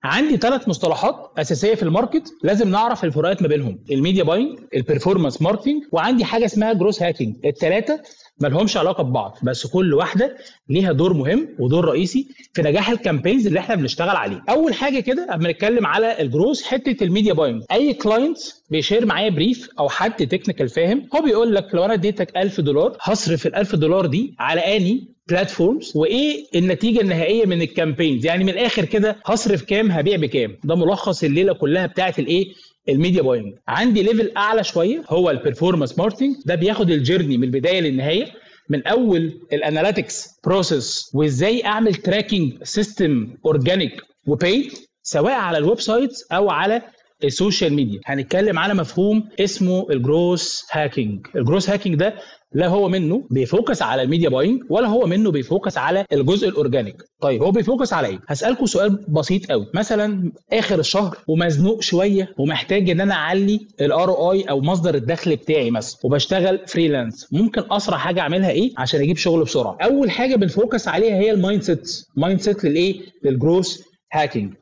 عندي 3 مصطلحات اساسيه في الماركت لازم نعرف الفروقات ما بينهم: الميديا باينج، البرفورمانس ماركتنج، وعندي حاجه اسمها جروس هاكينج. الثلاثه ما لهمش علاقه ببعض، بس كل واحده ليها دور مهم ودور رئيسي في نجاح الكامبينز اللي احنا بنشتغل عليه. اول حاجه كده قبل ما نتكلم على الجروس، حته الميديا باينج. اي كلاينت بيشير معايا بريف او حد تكنيكال فاهم، هو بيقول لك لو انا اديتك $1000 هصرف ال $1000 دي على اني بلاتفورمز، وايه النتيجه النهائيه من الكامبينز، يعني من الاخر كده هصرف كام هبيع بكام. ده ملخص الليله كلها بتاعت الايه الميديا باينج. عندي ليفل اعلى شويه هو البرفورمانس ماركتنج، ده بياخد الجيرني من البدايه للنهايه، من اول الاناليتكس بروسيس وازاي اعمل تراكنج سيستم اورجانيك وبيد سواء على الويب سايتس او على السوشيال ميديا. هنتكلم على مفهوم اسمه الجروس هاكينج. الجروس هاكينج ده لا هو منه بيفوكس على الميديا باينج ولا هو منه بيفوكس على الجزء الاورجانيك. طيب هو بيفوكس على ايه؟ هسالكم سؤال بسيط قوي. مثلا اخر الشهر ومزنوق شويه ومحتاج ان انا اعلي الROI او مصدر الدخل بتاعي مثلا، وبشتغل فريلانس، ممكن اسرع حاجه اعملها ايه عشان اجيب شغل بسرعه؟ اول حاجه بنفوكس عليها هي المايند سيت. مايند سيت للايه؟ للجروس هاكينج.